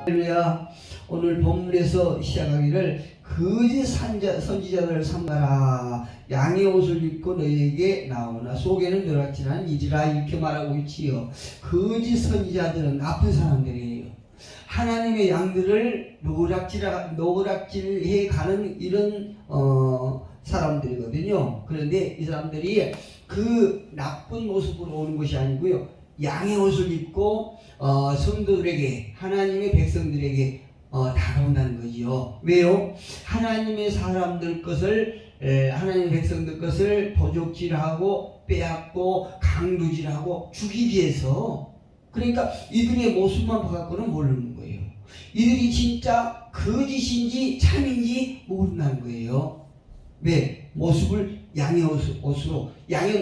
할렐루야. 오늘 본문에서 시작하기를 거짓 선지자들을 삼가라. 양의 옷을 입고 너희에게 나오나 속에는 노랗지는 이지라 이렇게 말하고 있지요. 거짓 선지자들은 나쁜 사람들이에요. 하나님의 양들을 노략질해 가는 이런 사람들이거든요. 그런데 이 사람들이 그 나쁜 모습으로 오는 것이 아니고요. 양의 옷을 입고 성도들에게, 하나님의 백성들에게 다가온다는 거지요. 왜요? 하나님의 사람들 것을, 하나님의 백성들 것을 도적질하고 빼앗고 강도질하고 죽이기 위해서. 그러니까 이들의 모습만 봐갖고는 모르는 거예요. 이들이 진짜 거짓인지 참인지 모른다는 거예요. 왜? 모습을 양의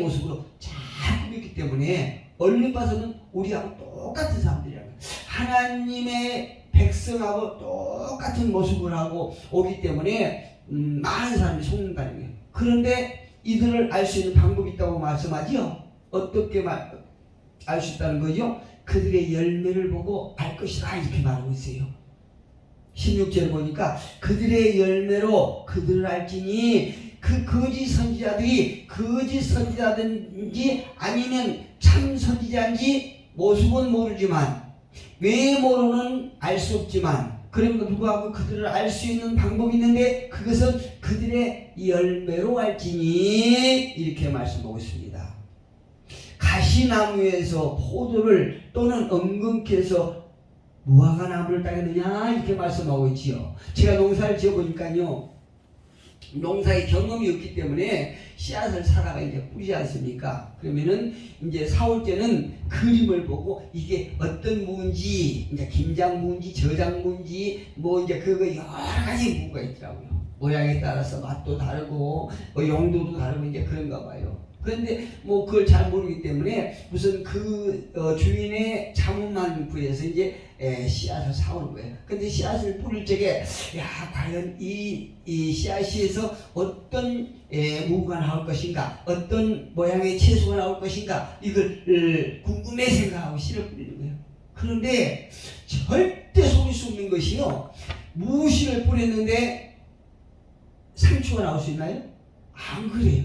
모습으로 잘 꾸몄기 때문에 얼른 봐서는 우리하고 똑같은 사람들이라고. 하나님의 백성하고 똑같은 모습을 하고 오기 때문에 많은 사람이 속는다는 거예요. 그런데 이들을 알 수 있는 방법이 있다고 말씀하지요. 어떻게 알 수 있다는 거죠? 그들의 열매를 보고 알 것이다 이렇게 말하고 있어요. 16절을 보니까 그들의 열매로 그들을 알지니, 그 거짓 선지자들이 거짓 선지자든지 아니면 참 선지자인지 모습은 모르지만, 외모로는 알 수 없지만, 그럼에도 불구하고 그들을 알 수 있는 방법이 있는데 그것은 그들의 열매로 알지니 이렇게 말씀하고 있습니다. 가시나무에서 포도를 또는 엉겅퀴에서 무화과 나무를 따겠느냐 이렇게 말씀하고 있지요. 제가 농사를 지어보니까요, 농사의 경험이 없기 때문에 씨앗을 사다가 이제 뿌리지 않습니까? 그러면은 이제 사올 때는 그림을 보고 이게 어떤 무인지, 이제 김장무인지 저장무인지 뭐 이제 그거 여러 가지 무가 있더라고요. 모양에 따라서 맛도 다르고 뭐 용도도 다르고 이제 그런가 봐요. 그런데 뭐 그걸 잘 모르기 때문에 무슨 그 주인의 자문만 구해서 이제 씨앗을 사오는 거예요. 근데 씨앗을 뿌릴 적에 과연 이 씨앗에서 어떤 무가 나올 것인가, 어떤 모양의 채소가 나올 것인가, 이걸 궁금해 생각하고 씨를 뿌리는 거예요. 그런데 절대 속일 수 없는 것이요, 무씨를 뿌렸는데 상추가 나올 수 있나요? 안 그래요.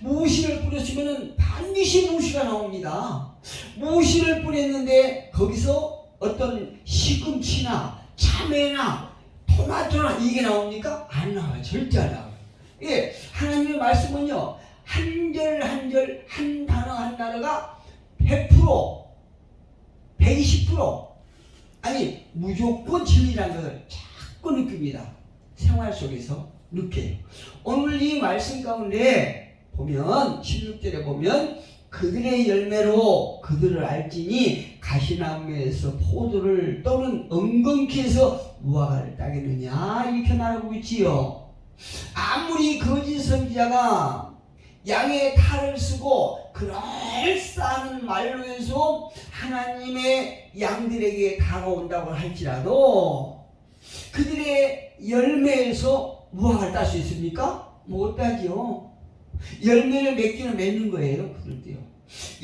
무씨를 뿌렸으면 반드시 무씨가 나옵니다. 무씨를 뿌렸는데 거기서 어떤 시금치나 참외나 토마토나 이게 나옵니까? 안 나와요. 절대 안 나와요. 예, 하나님의 말씀은요, 한 절 한 절, 한 단어 한 단어가 100%, 120% 아니 무조건 진리라는 것을 자꾸 느낍니다. 생활 속에서 느껴요. 오늘 이 말씀 가운데 보면 16절에 보면 그들의 열매로 그들을 알지니 가시나무에서 포도를 또는 엉겅퀴에서 무화과를 따겠느냐 이렇게 말하고 있지요. 아무리 거짓 선지자가 양의 탈을 쓰고 그럴싸한 말로 해서 하나님의 양들에게 다가온다고 할지라도 그들의 열매에서 무화과를 딸 수 있습니까? 못 따지요. 열매를 맺기는 맺는 거예요. 그들도요.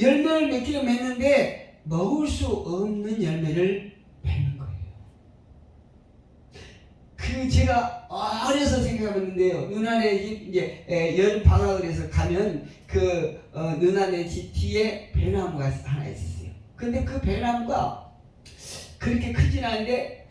열매를 맺기는 맺는데 먹을 수 없는 열매를 맺는 거예요. 제가 어려서 생각해봤는데요. 누나네 집 이제 열 방학을 해서 가면 누나네 집 뒤에 배나무가 하나 있었어요. 근데 그 배나무가 그렇게 크진 않은데,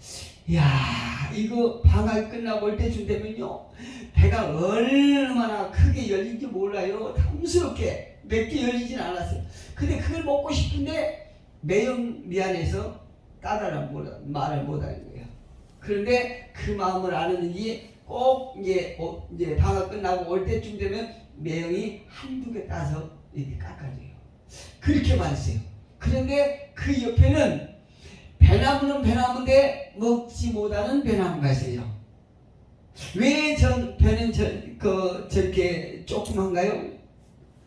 이거 방학이 끝나고 올 때쯤 되면요, 배가 얼마나 크게 열린지 몰라요. 탐스럽게 몇 개 열리진 않았어요. 근데 그걸 먹고 싶은데 매형 미안해서 따라라 말을 못하는 거예요. 그런데 그 마음을 아는지 꼭 이제 방학 끝나고 올 때쯤 되면 매형이 한두 개 따서 이렇게 깎아줘요. 그렇게 맛있어요. 그런데 그 옆에는 배나무는 배나무인데 먹지 못하는 배나무가 있어요. 왜 배는 저렇게 조그만가요?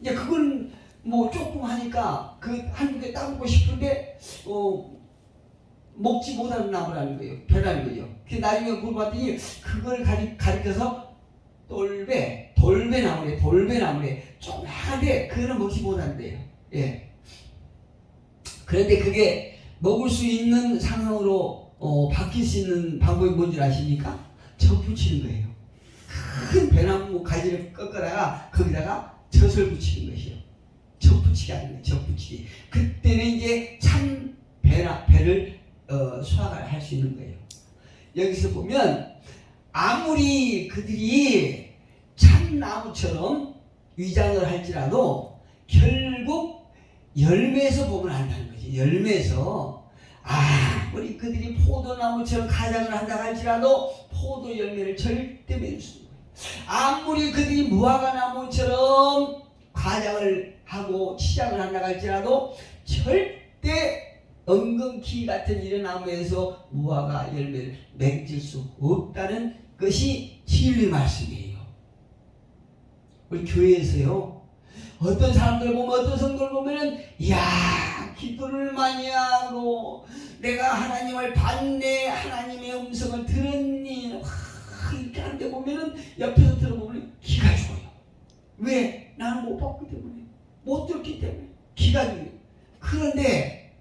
이제 그건 뭐 조그마하니까 그 한두 개 따먹고 싶은데 먹지 못하는 나무라는 거예요. 배라는 거예요. 그래서 나중에 물어봤더니 그걸 가리켜서 돌배나무래. 조그마한데 그거는 먹지 못한대요. 예. 그런데 그게 먹을 수 있는 상황으로 바뀔 수 있는 방법이 뭔지 아십니까? 젖 붙이는 거예요. 큰 배나무 가지를 꺾어다가 거기다가 젖을 붙이는 것이요. 젖 붙이기 하는 거예요. 젖 붙이기. 그때는 이제 참 배를 수확을 할 수 있는 거예요. 여기서 보면 아무리 그들이 참나무처럼 위장을 할지라도 결국 열매에서 복을 한다는 거지. 열매에서 아무리 그들이 포도나무처럼 가장을 한다 할지라도 포도 열매를 절대 맺을 수 없는 거예요. 아무리 그들이 무화과나무처럼 가장을 하고 치장을 한다 할지라도 절대 엉겅퀴 같은 이런 나무에서 무화과 열매를 맺을 수 없다는 것이 진리 말씀이에요. 우리 교회에서요, 어떤 사람들 보면, 어떤 성도를 보면은, 이야, 기도를 많이 하고, 내가 하나님을 봤네, 하나님의 음성을 들었니, 이렇게 하는데 보면은, 옆에서 들어보면 기가 죽어요. 왜? 나는 못 봤기 때문에, 못 들었기 때문에, 기가 죽어요. 그런데,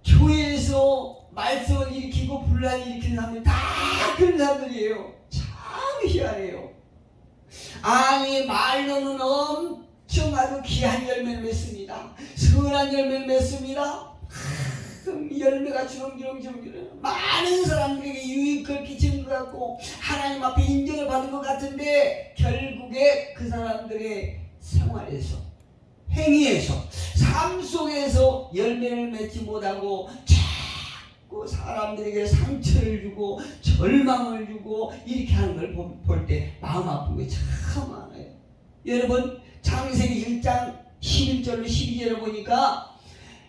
교회에서 말씀을 일으키고 분란을 일으키는 사람들이 다 그런 사람들이에요. 참 희한해요. 아니, 말로는 엄청 아주 귀한 열매를 맺습니다. 선한 열매를 맺습니다. 열매가 주렁주렁 많은 사람들에게 유익을 끼치는 것 같고 하나님 앞에 인정을 받은 것 같은데 결국에 그 사람들의 생활에서, 행위에서, 삶 속에서 열매를 맺지 못하고 자꾸 사람들에게 상처를 주고 절망을 주고 이렇게 하는 걸 볼 때 마음 아픈 게 참 많아요. 여러분, 창세기 1장 11절로 12절을 보니까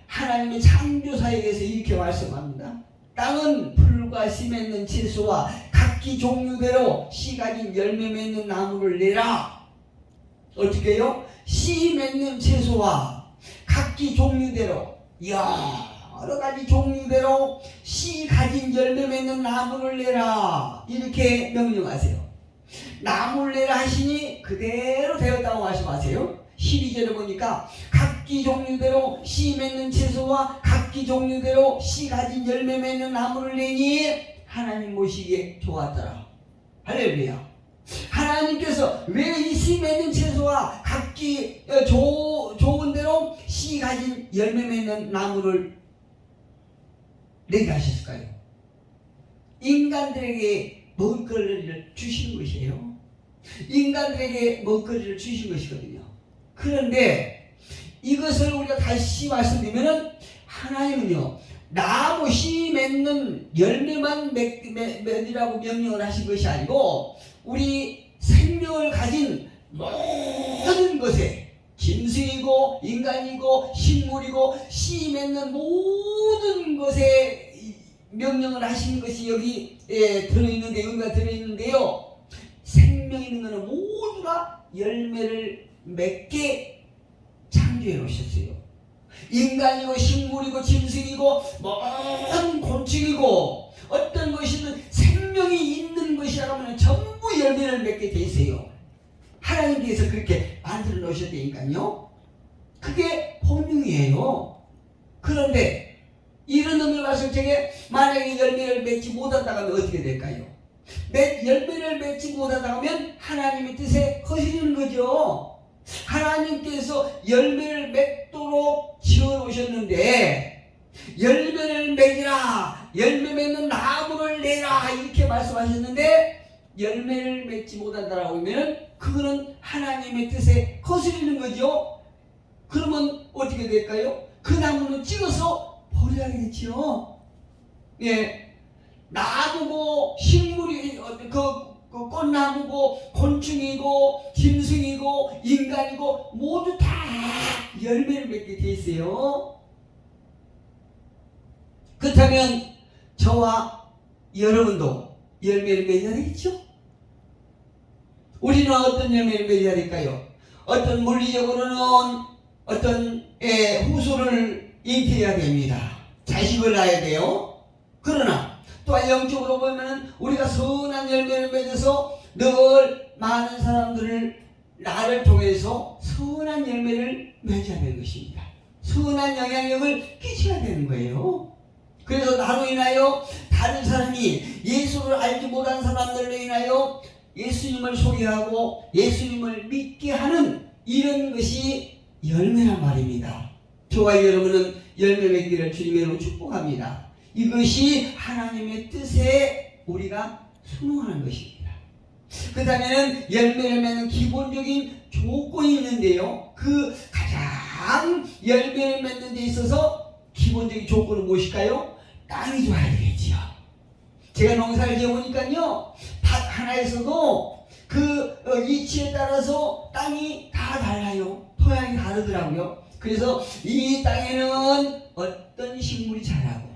하나님의 창조사에 대해서 이렇게 말씀합니다. 땅은 풀과 씨 맺는 채소와 각기 종류대로 씨 가진 열매 맺는 나무를 내라. 어떻게 해요? 씨 맺는 채소와 각기 종류대로, 여러 가지 종류대로 씨 가진 열매 맺는 나무를 내라. 이렇게 명령하세요. 나무를 내라 하시니 그대로 되었다고 말씀하세요. 12절에 보니까 각기 종류대로 씨 맺는 채소와 각기 종류대로 씨 가진 열매 맺는 나무를 내니 하나님 보시기에 좋았더라. 할렐루야. 하나님께서 왜 이 씨 맺는 채소와 각기 좋은 대로 씨 가진 열매 맺는 나무를 내게 하셨을까요? 인간들에게 먹거리를 주신 것이에요. 인간들에게 먹거리를 주신 것이거든요. 그런데 이것을 우리가 다시 말씀드리면은 하나님은요, 나무 씨 맺는 열매만 맺으라고 명령을 하신 것이 아니고 우리 생명을 가진 모든 것에, 짐승이고 인간이고 식물이고 씨 맺는 모든 것에 명령을 하신 것이 여기 들어있는데, 여기가 들어있는데요, 생명 있는 것은 모두가 열매를 맺게 창조해 놓으셨어요. 인간이고 식물이고 짐승이고 모든 곤충이고 어떤 것이든 생명이 있는 것이라면 전부 열매를 맺게 돼 있어요. 하나님께서 그렇게 만들어 놓으셨다니까요. 그게 본능이에요. 그런데 이런 의미를 봤을 적에 만약에 열매를 맺지 못한다고 하면 어떻게 될까요? 열매를 맺지 못한다고 하면 하나님의 뜻에 거스르는 거죠. 하나님께서 열매를 맺도록 지어놓으셨는데 열매를 맺으라, 열매 맺는 나무를 내라 이렇게 말씀하셨는데 열매를 맺지 못한다라고 하면 그거는 하나님의 뜻에 거스르는 거죠. 그러면 어떻게 될까요? 그 나무는 찍어서 버려야겠죠. 예, 나무고 식물이 그 꽃나무고 곤충이고 짐승이고 인간이고 모두 다 열매를 맺게 돼 있어요. 그렇다면 저와 여러분도 열매를 맺어야 되겠죠? 우리는 어떤 열매를 맺어야 될까요? 어떤 물리적으로는 어떤 후손을 잉태해야 됩니다. 자식을 낳아야 돼요. 그러나 또한 영적으로 보면 우리가 선한 열매를 맺어서 늘 많은 사람들을 나를 통해서 선한 열매를 맺어야 되는 것입니다. 선한 영향력을 끼쳐야 되는 거예요. 그래서 나로 인하여 다른 사람이 예수를 알지 못한 사람들로 인하여 예수님을 소개하고 예수님을 믿게 하는 이런 것이 열매란 말입니다. 저와 여러분은 열매 맺기를 주님의 이름으로 축복합니다. 이것이 하나님의 뜻에 우리가 순응하는 것입니다. 그 다음에는 열매를 맺는 기본적인 조건이 있는데요. 그 가장 열매를 맺는 데 있어서 기본적인 조건은 무엇일까요? 땅이 좋아야 되겠지요. 제가 농사를 지어보니까요, 밭 하나에서도 그 위치에 따라서 땅이 다 달라요. 토양이 다르더라고요. 그래서 이 땅에는 어떤 식물이 자라고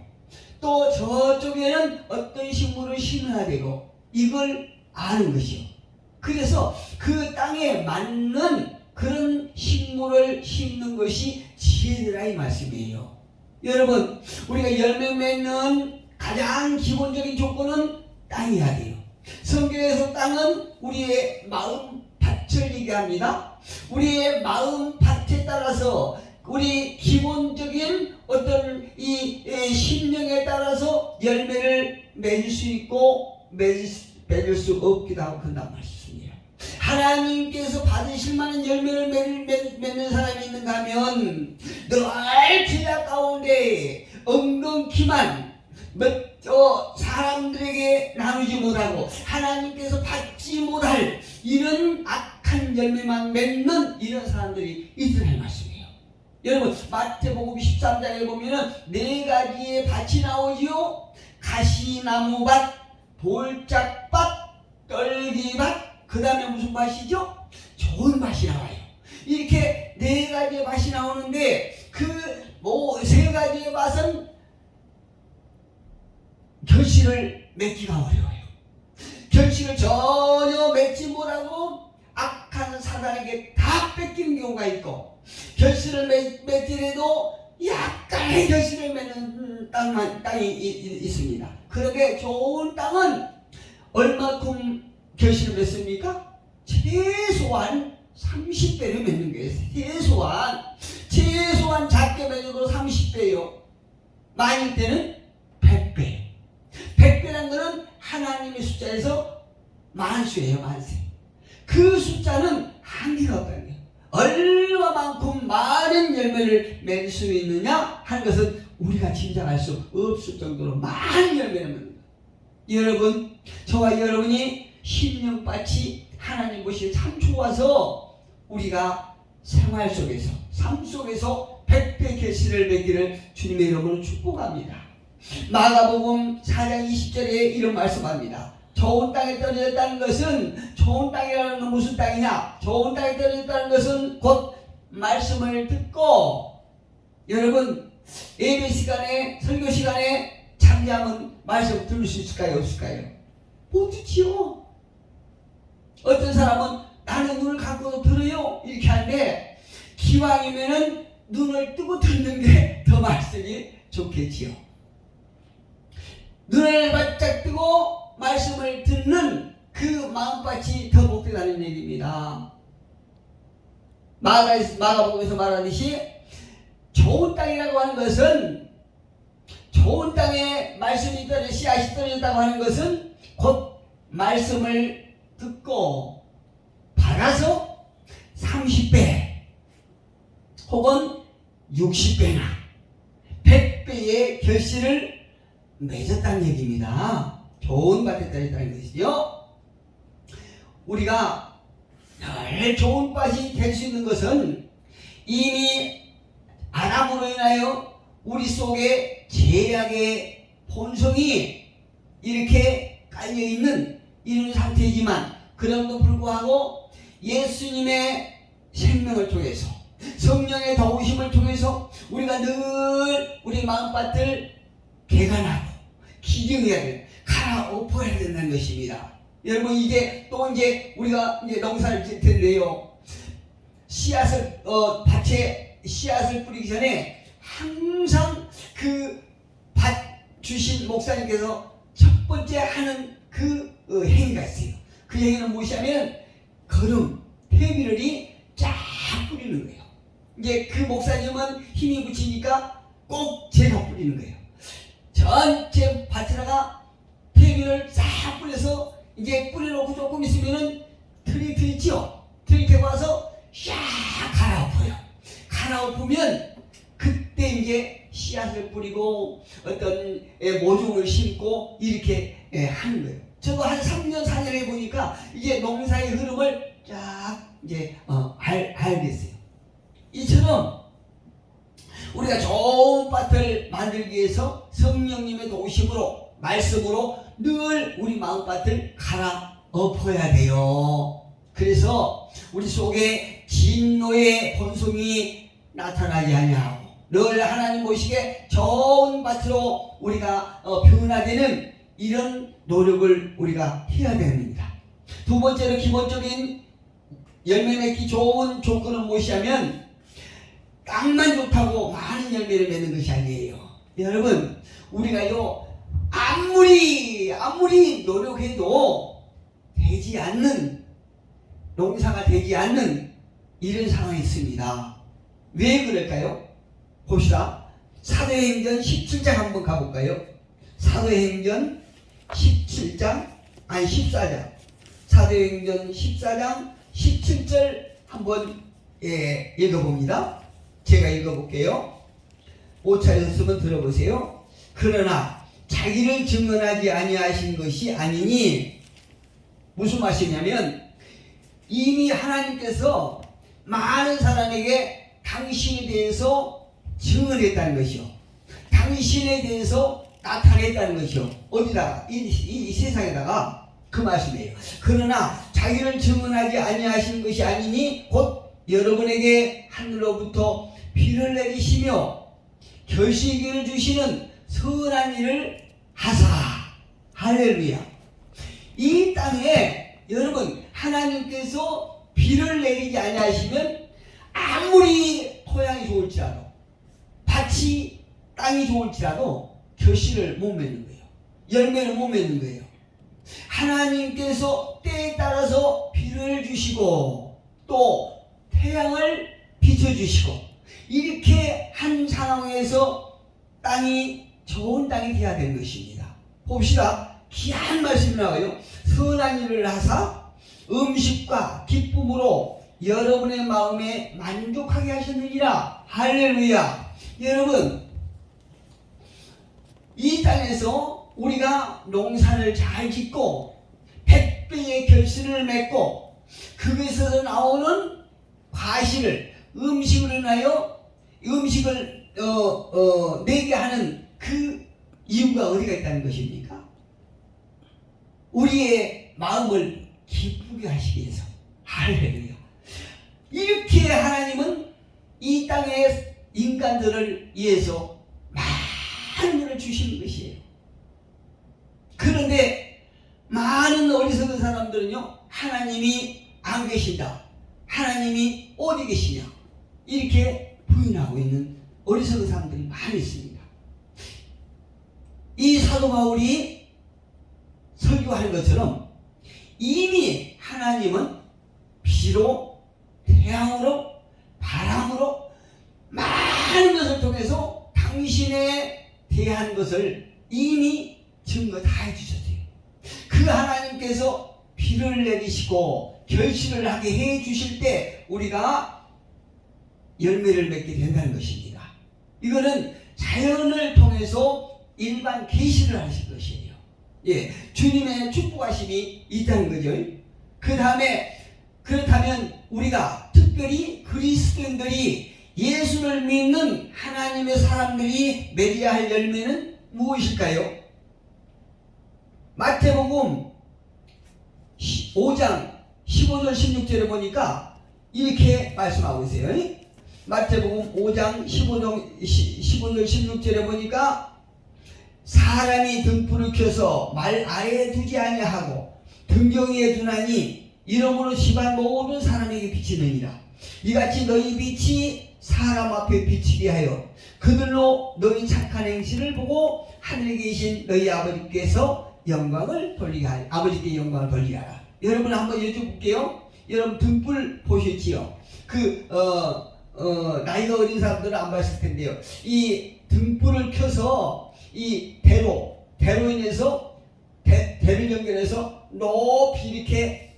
또 저쪽에는 어떤 식물을 심어야 되고 이걸 아는 것이요. 그래서 그 땅에 맞는 그런 식물을 심는 것이 지혜라 이 말씀이에요. 여러분, 우리가 열매 맺는 가장 기본적인 조건은 땅이어야 돼요. 성경에서 땅은 우리의 마음 밭을 얘기합니다. 우리의 마음 밭에 따라서 우리 기본적인 어떤 이 심령에 따라서 열매를 맺을 수 있고 맺을 수 없기도 하고 그런단 말씀이에요. 하나님께서 받으실 만한 열매를 맺는 사람이 있는가 하면 늘 제자 가운데 엉겅퀴만 사람들에게 나누지 못하고 하나님께서 받지 못할 이런 악한 열매만 맺는 이런 사람들이 있으라는 말씀이에요. 여러분, 마태복음 13장에 보면은 4가지의 밭이 나오지요. 가시나무밭, 돌짝밭, 떨기밭, 그 다음에 무슨 밭이죠? 좋은 밭이 나와요. 이렇게 4가지의 밭이 나오는데 그 3가지의 밭은 결실을 맺기가 어려워요. 결실을 전혀 맺지 못하고 악한 사단에게 다 뺏기는 경우가 있고, 결실을 맺더라도 약간의 결실을 맺는 땅이 있습니다. 그러게 좋은 땅은 얼마큼 결실을 맺습니까? 최소한 30배를 맺는 거예요. 최소한 작게 맺어도 30배요. 많을 때는 100배. 100배라는 것은 하나님의 숫자에서 만수예요, 만수. 그 숫자는 한계가 없다는 거예요. 얼마만큼 많은 열매를 맺을 수 있느냐 하는 것은 우리가 짐작할 수 없을 정도로 많은 열매를 맺는다. 여러분, 저와 여러분이 심령밭이 하나님 것이 참 좋아서 우리가 생활 속에서 삶 속에서 100배 결실을 맺기를 주님의 이름으로 축복합니다. 마가복음 4장 20절에 이런 말씀합니다. 좋은 땅에 떨어졌다는 것은, 좋은 땅이라는 건 무슨 땅이냐? 좋은 땅에 떨어졌다는 것은 곧 말씀을 듣고, 여러분 예배 시간에 설교 시간에 잠잠은 말씀 들을 수 있을까요? 없을까요? 못 듣지요. 어떤 사람은 나는 눈을 감고도 들어요 이렇게 하는데, 기왕이면은 눈을 뜨고 듣는 게 더 말씀이 좋겠지요. 눈을 바짝 뜨고 말씀을 듣는 그 마음밭이 더 복되다는 얘기입니다. 마가복음에서 말하듯이 좋은 땅이라고 하는 것은, 좋은 땅에 말씀이 떨어져 씨앗이 떨어졌다고 하는 것은 곧 말씀을 듣고 받아서 30배 혹은 60배나 100배의 결실을 맺었다는 얘기입니다. 좋은 밭에 떨어졌다는 것이죠. 우리가 늘 좋은 밭이 될 수 있는 것은 이미 아담으로 인하여 우리 속에 죄악의 본성이 이렇게 깔려있는 이런 상태이지만, 그럼에도 불구하고 예수님의 생명을 통해서 성령의 도우심을 통해서 우리가 늘 우리 마음밭을 개간하고 기경해야 돼, 갈아엎어야 된다는 것입니다. 여러분, 이제 우리가 이제 농사를 질 텐데요. 씨앗을 밭에 씨앗을 뿌리기 전에 항상 그 밭 주신 목사님께서 첫 번째 하는 그 행위가 있어요. 그 행위는 무엇이냐면 거름, 페미럴이 쫙 뿌리는 거예요. 이제 그 목사님은 힘이 붙이니까 꼭 제가 뿌리는 거예요. 전체 밭에다가 퇴비를 싹 뿌려서 이제 뿌려놓고 조금 있으면은 틀이 트있죠. 틀이 되고 와서 샥 갈아엎어요. 갈아엎으면 그때 이제 씨앗을 뿌리고 어떤 모종을 심고 이렇게 하는 거예요. 저도 한 3년 4년 해보니까 이제 농사의 흐름을 쫙 이제 알겠어요. 이처럼 우리가 좋은 밭을 만들기 위해서 성령님의 도우심으로 말씀으로 늘 우리 마음밭을 갈아엎어야 돼요. 그래서 우리 속에 진노의 본성이 나타나지 아니하고 늘 하나님 보시기에 좋은 밭으로 우리가 변화되는 이런 노력을 우리가 해야 됩니다. 두 번째로 기본적인 열매 맺기 좋은 조건은 무엇이냐면 땅만 좋다고 많은 열매를 맺는 것이 아니에요. 여러분, 우리가요 아무리 노력해도 되지 않는, 농사가 되지 않는 이런 상황이 있습니다. 왜 그럴까요? 봅시다. 사도행전 17장 한번 가볼까요? 사도행전 14장. 사도행전 14장 17절 한번 읽어봅니다. 제가 읽어볼게요. 5차 연습은 들어보세요. 그러나 자기를 증언하지 아니하신 것이 아니니, 무슨 말씀이냐면 이미 하나님께서 많은 사람에게 당신에 대해서 증언했다는 것이요, 당신에 대해서 나타냈다는 것이요. 어디다가? 이 세상에다가. 그 말씀이에요. 그러나 자기를 증언하지 아니하신 것이 아니니 곧 여러분에게 하늘로부터 비를 내리시며 결실기를 주시는 선한 일을 하사. 할렐루야. 이 땅에 여러분 하나님께서 비를 내리지 아니하시면 아무리 토양이 좋을지라도, 밭이, 땅이 좋을지라도 결실을 못 맺는 거예요. 열매를 못 맺는 거예요. 하나님께서 때에 따라서 비를 주시고 또 태양을 비춰주시고 이렇게 한 상황에서 땅이 좋은 땅이 되어야 되는 것입니다. 봅시다. 귀한 말씀이 나와요. 선한 일을 하사 음식과 기쁨으로 여러분의 마음에 만족하게 하셨느니라. 할렐루야. 여러분, 이 땅에서 우리가 농사를 잘 짓고 100배의 결실을 맺고 그것에서 나오는 과실을 음식으로 인하여 음식을 내게 하는 그 이유가 어디가 있다는 것입니까? 우리의 마음을 기쁘게 하시기 위해서. 할렐루야. 이렇게 하나님은 이 땅의 인간들을 위해서 많은 것을 주시는 것이에요. 그런데 많은 어리석은 사람들은요, 하나님이 안 계신다, 하나님이 어디 계시냐, 이렇게 부인하고 있는 어리석은 사람들이 많이 있습니다. 이 사도 바울이 설교하는 것처럼 이미 하나님은 비로, 태양으로, 바람으로 많은 것을 통해서 당신에 대한 것을 이미 증거 다 해주셨어요. 그 하나님께서 비를 내리시고 결실을 하게 해주실 때 우리가 열매를 맺게 된다는 것입니다. 이거는 자연을 통해서 일반 계시를 하실 것이에요. 예, 주님의 축복하심이 있다는 거죠. 그 다음에 그렇다면 우리가 특별히 그리스도인들이 예수를 믿는 하나님의 사람들이 맺어야 할 열매는 무엇일까요? 마태복음 5장 15절 16절에 보니까 이렇게 말씀하고 있어요. 마태복음 5장 15절 16절에 보니까 사람이 등불을 켜서 말 아래에 두지 아니하고 등경 위에 두나니 이러므로 집안 모든 사람에게 비치느니라. 이같이 너희 빛이 사람 앞에 비치게 하여 그들로 너희 착한 행실을 보고 하늘에 계신 너희 아버지께서 영광을 돌리게 하라. 아버지께 영광을 돌리게 하라. 여러분 한번 여쭤볼게요. 여러분 등불 보셨지요? 나이가 어린 사람들은 안 봤을 텐데요. 이 등불을 켜서 이 대로 인해서 대를 연결해서 높이 이렇게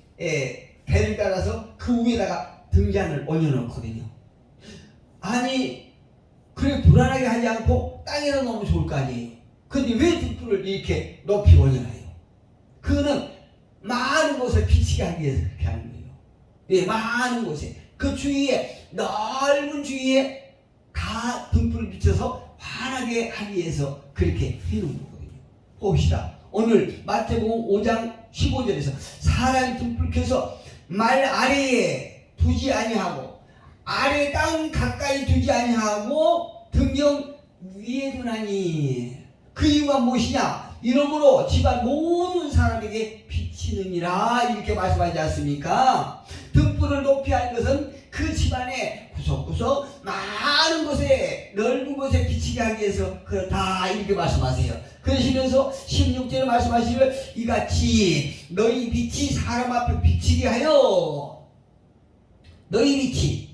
대를 따라서 그 위에다가 등잔을 올려놓거든요. 아니 그래 불안하게 하지 않고 땅에다 놓으면 좋을 거 아니에요. 근데 왜 등불을 이렇게 높이 올려놔요? 그거는 많은 곳에 비치게 하기 위해서 그렇게 하는 거예요. 예, 많은 곳에 그 주위에 넓은 주위에 다 등불을 비춰서 환하게 하기 위해서 그렇게 해놓은 거거든요. 봅시다. 오늘 마태복음 5장 15절에서 사람이 등불 켜서 말 아래에 두지 아니하고 아래 땅 가까이 두지 아니하고 등경 위에 두나니 그 이유가 무엇이냐? 이러므로 집안 모든 사람에게 비치느니라 이렇게 말씀하지 않습니까? 등불을 높이 한 것은 그 집안에 구석구석 많은 곳에 넓은 곳에 비치게 하기 위해서 그렇다 이렇게 말씀하세요. 그러시면서 16절에 말씀하시면 이같이 너희 빛이 사람 앞에 비치게 하여 너희 빛이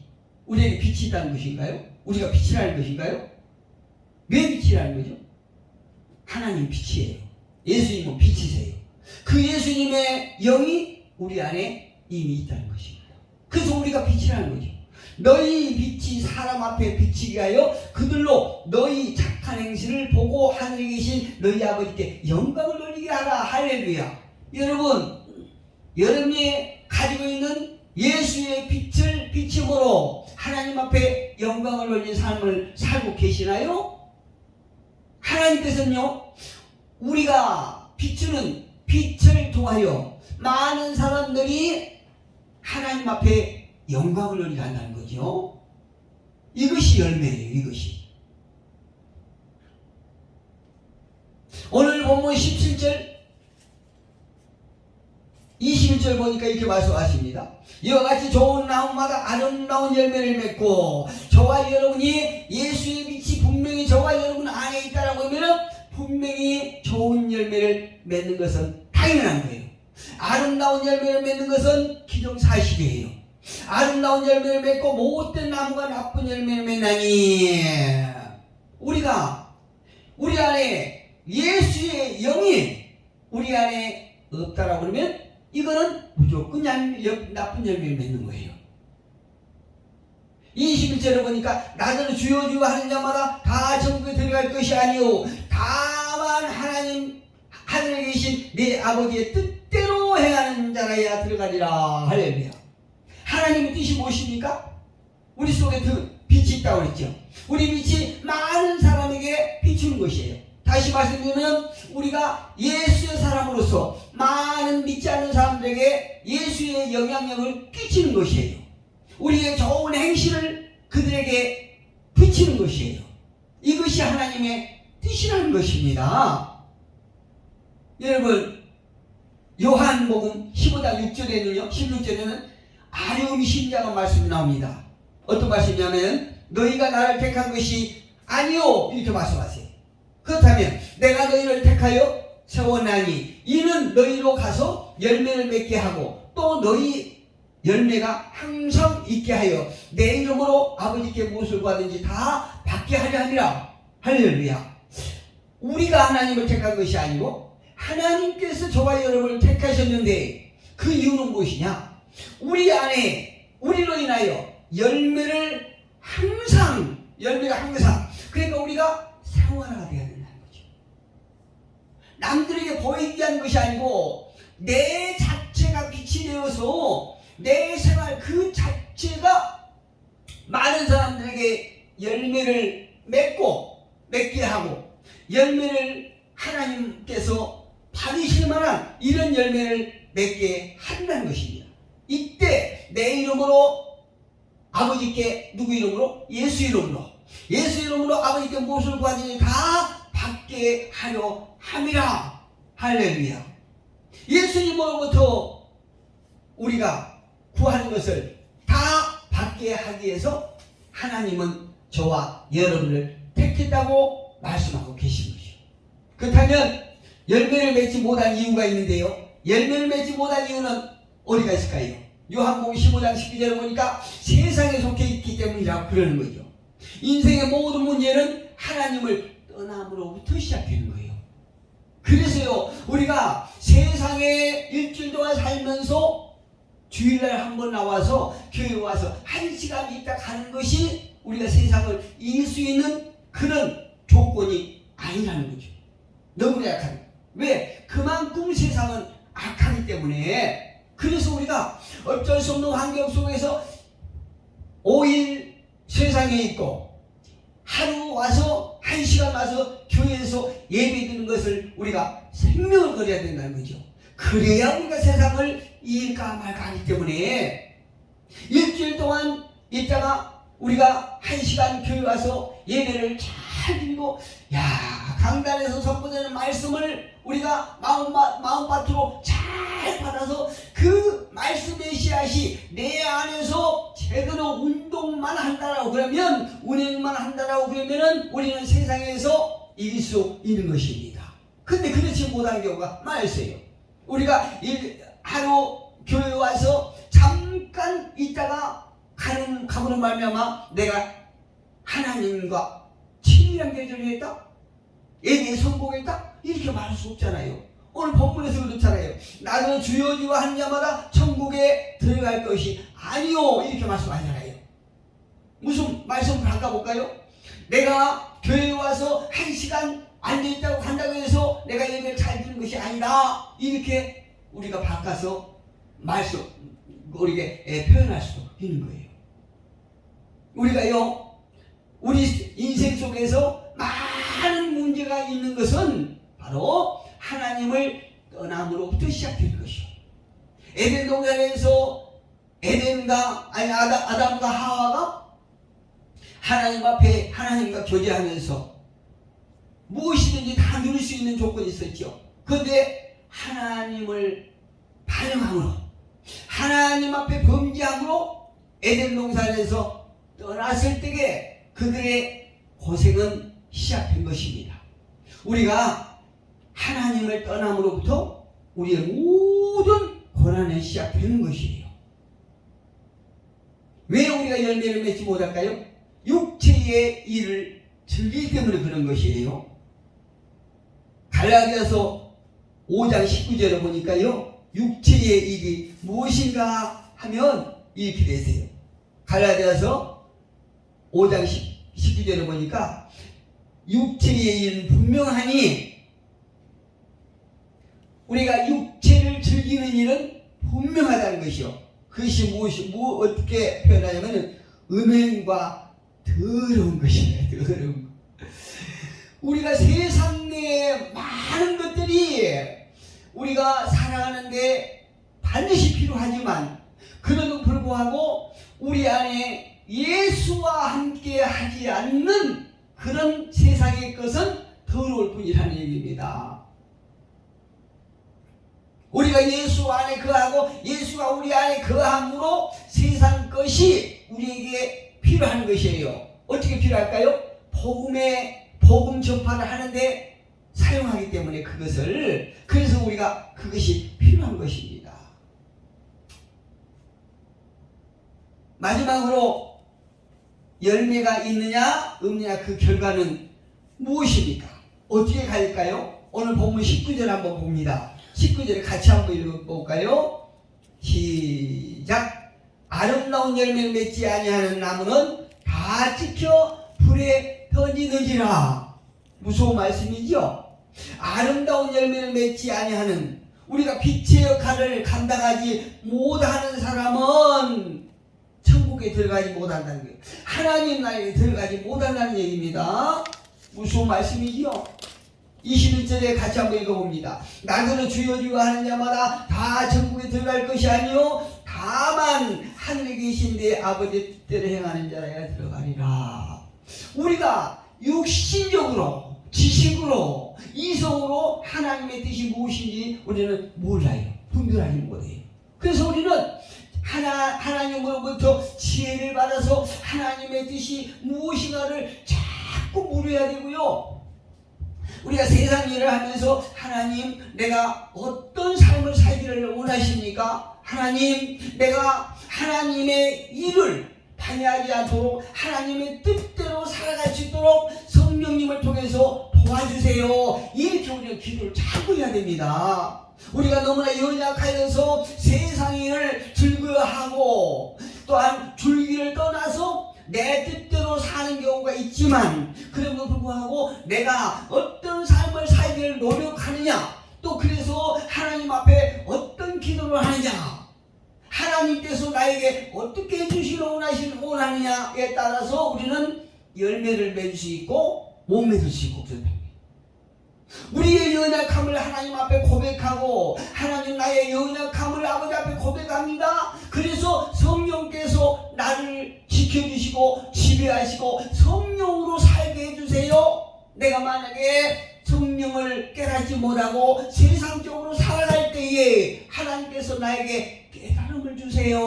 우리에게 빛이 있다는 것인가요? 우리가 빛이라는 것인가요? 왜 빛이라는 거죠? 하나님 빛이에요. 예수님은 빛이세요. 그 예수님의 영이 우리 안에 이미 있다는 것입니다. 그래서 우리가 빛이라는 거죠. 너희 빛이 사람 앞에 비치게 하여 그들로 너희 착한 행실을 보고 하늘에 계신 너희 아버지께 영광을 돌리게 하라. 할렐루야. 여러분, 여러분이 가지고 있는 예수의 빛을 비침으로 하나님 앞에 영광을 돌리는 삶을 살고 계시나요? 하나님께서는요, 우리가 비추는 빛을 통하여 많은 사람들이 하나님 앞에 영광을 돌리게 한다는 거죠. 이것이 열매예요. 이것이. 오늘 본문 17절 21절 보니까 이렇게 말씀하십니다. 이와 같이 좋은 나무마다 아름다운 열매를 맺고 저와 여러분이 예수의 빛이 분명히 저와 여러분 안에 있다라고 하면 분명히 좋은 열매를 맺는 것은 당연한 거예요. 아름다운 열매를 맺는 것은 기정사실이에요. 아름다운 열매를 맺고 못된 나무가 나쁜 열매를 맺나니 우리가 우리 안에 예수의 영이 우리 안에 없다라고 그러면 이거는 무조건 나쁜 열매를 맺는 거예요. 21절에 보니까 나더러 주여 주여 하는 자마다 다 천국에 들어갈 것이 아니오 다만 하나님 하늘에 계신 내 아버지의 뜻대로 행하는 자라야 들어가리라. 할렐루야. 하나님의 뜻이 무엇입니까? 우리 속에 빛이 있다고 그랬죠. 우리 빛이 많은 사람에게 비추는 것이에요. 다시 말씀드리면 우리가 예수의 사람으로서 많은 믿지 않는 사람들에게 예수의 영향력을 끼치는 것이에요. 우리의 좋은 행실을 그들에게 비치는 것이에요. 이것이 하나님의 뜻이라는 것입니다. 여러분, 요한복음 15장 6절에는요, 16절에는 아주 의심장한 말씀이 나옵니다. 어떤 말씀이냐면 너희가 나를 택한 것이 아니요 이렇게 말씀하세요. 그렇다면 내가 너희를 택하여 세워나니 이는 너희로 가서 열매를 맺게 하고 또 너희 열매가 항상 있게 하여 내 이름으로 아버지께 무엇을 구하든지 다 받게 하려 함이라. 할렐루야. 우리가 하나님을 택한 것이 아니고 하나님께서 저와 여러분을 택하셨는데 그 이유는 무엇이냐? 우리 안에 우리로 인하여 열매가 항상 그러니까 우리가 생활화가 되어야 된다는 거죠. 남들에게 보이게 하는 것이 아니고 내 자체가 빛이 되어서 내 생활 그 자체가 많은 사람들에게 열매를 맺게 하고 열매를 하나님께서 받으실 만한 이런 열매를 맺게 한다는 것입니다. 이때 내 이름으로 아버지께 누구 이름으로? 예수 이름으로 아버지께 무엇을 구하든지 다 받게 하려 함이라. 할렐루야. 예수님으로부터 우리가 구하는 것을 다 받게 하기 위해서 하나님은 저와 여러분을 택했다고 말씀하고 계신 것이죠. 그렇다면 열매를 맺지 못한 이유가 있는데요. 열매를 맺지 못한 이유는 어디가 있을까요? 요한복음 15장 12절을 보니까 세상에 속해 있기 때문이라고 그러는 거죠. 인생의 모든 문제는 하나님을 떠남으로부터 시작되는 거예요. 그래서요, 우리가 세상에 일주일 동안 살면서 주일날 한번 나와서 교회 와서 1시간 있다 가는 것이 우리가 세상을 이길 수 있는 그런 조건이 아니라는 거죠. 너무나 약한. 왜? 그만큼 세상은 악하기 때문에. 그래서 우리가 어쩔 수 없는 환경 속에서 5일 세상에 있고 하루 와서 1시간 와서 교회에서 예배 드리는 것을 우리가 생명을 걸어야 된다는 거죠. 그래야 우리가 세상을 이길까 말까 하기 때문에 일주일 동안 있다가 우리가 1시간 교회 와서 예배를 잘 드리고, 강단에서 선포되는 말씀을 우리가 마음밭으로 잘 받아서 그 말씀의 씨앗이 내 안에서 제대로 운동만 한다라고 그러면, 운행만 한다라고 그러면은 우리는 세상에서 이길 수 있는 것입니다. 근데 그렇지 못한 경우가 많았어요. 우리가 하루 교회 와서 잠깐 있다가 가보는 말미암아 내가 하나님과 친밀한 교제를 했다? 예배에 성공했다? 이렇게 말할 수 없잖아요. 오늘 본문에서 그렇잖아요. 나도 주여 주여 하는 자마다 천국에 들어갈 것이 아니요, 이렇게 말씀하잖아요. 무슨 말씀을 바꿔볼까요? 내가 교회에 와서 1시간 앉아있다고 간다고 해서 내가 예배를 잘 듣는 것이 아니다, 이렇게 우리가 바꿔서 우리에게 표현할 수도 있는 거예요. 우리가요, 우리 인생 속에서 많은 문제가 있는 것은 바로 하나님을 떠남으로부터 시작되는 것이요. 에덴 동산에서 아담과 하와가 하나님 앞에 하나님과 교제하면서 무엇이든지 다 누릴 수 있는 조건이 있었죠. 그런데 하나님을 반응함으로, 하나님 앞에 범죄함으로 에덴 동산에서 떠났을 때에 그들의 고생은 시작된 것입니다. 우리가 하나님을 떠남으로부터 우리의 모든 고난이 시작되는 것이에요. 왜 우리가 열매를 맺지 못할까요? 육체의 일을 즐기기 때문에 그런 것이에요. 갈라디아서 5장 19절에 보니까요, 육체의 일이 무엇인가 하면 이렇게 되세요. 갈라디아서 5장 19절에 보니까 육체의 일은 분명하니, 우리가 육체를 즐기는 일은 분명하다는 것이요. 그것이 어떻게 표현하냐면 음행과 더러운 것이에요. 더러운 것. 우리가 세상 내에 많은 것들이 우리가 살아가는데 반드시 필요하지만, 그럼에도 불구하고 우리 안에 예수와 함께 하지 않는 그런 세상의 것은 더러울 뿐이라는 얘기입니다. 우리가 예수 안에 거하고 예수가 우리 안에 거함으로 세상 것이 우리에게 필요한 것이에요. 어떻게 필요할까요? 복음 전파를 하는데 사용하기 때문에 그래서 우리가 그것이 필요한 것입니다. 마지막으로 열매가 있느냐 없느냐, 그 결과는 무엇입니까? 어떻게 갈까요? 오늘 본문 19절 한번 봅니다. 19절에 같이 한번 읽어볼까요? 시작. 아름다운 열매를 맺지 아니하는 나무는 다 찍혀 불에 던지느니라. 무서운 말씀이죠? 아름다운 열매를 맺지 아니하는, 우리가 빛의 역할을 감당하지 못하는 사람은 천국에 들어가지 못한다는 거예요. 하나님 나라에 들어가지 못한다는 얘기입니다. 무슨 말씀이지요? 21절에 같이 한번 읽어봅니다. 나더러 주여 주여 하는 자마다 다 천국에 들어갈 것이 아니요 다만 하늘에 계신 내 아버지 뜻대로 행하는 자라야 들어가리라. 우리가 육신적으로, 지식으로, 이성으로 하나님의 뜻이 무엇인지 우리는 몰라요. 분별하지 못해요. 그래서 우리는 하나님으로부터 지혜를 받아서 하나님의 뜻이 무엇인가를 자꾸 물어야 되고요. 우리가 세상 일을 하면서 하나님, 내가 어떤 삶을 살기를 원하십니까? 하나님, 내가 하나님의 일을 방해하지 않도록 하나님의 뜻대로 살아갈 수 있도록 성령님을 통해서 도와주세요. 이렇게 우리가 기도를 자꾸 해야 됩니다. 우리가 너무나 연약하여서 세상을 즐거워하고 또한 줄기를 떠나서 내 뜻대로 사는 경우가 있지만, 그럼에도 불구하고 내가 어떤 삶을 살기를 노력하느냐, 또 그래서 하나님 앞에 어떤 기도를 하느냐, 하나님께서 나에게 어떻게 해주시길 원하느냐에 따라서 우리는 열매를 맺을 수 있고 못 맺을 수 있고 그렇다. 우리의 연약함을 하나님 앞에 고백하고, 하나님 나의 연약함을 아버지 앞에 고백합니다. 그래서 성령께서 나를 지켜주시고 지배하시고 성령으로 살게 해주세요. 내가 만약에 성령을 깨닫지 못하고 세상적으로 살아갈 때에 하나님께서 나에게 깨달음을 주세요.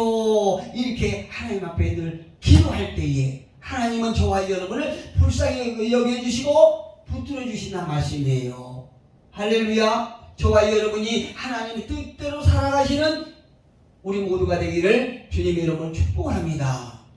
이렇게 하나님 앞에 늘 기도할 때에 하나님은 저와 여러분을 불쌍히 여겨주시고 붙들어 주신다는 말씀이에요. 할렐루야. 저와 여러분이 하나님의 뜻대로 살아가시는 우리 모두가 되기를 주님의 이름으로 축복합니다.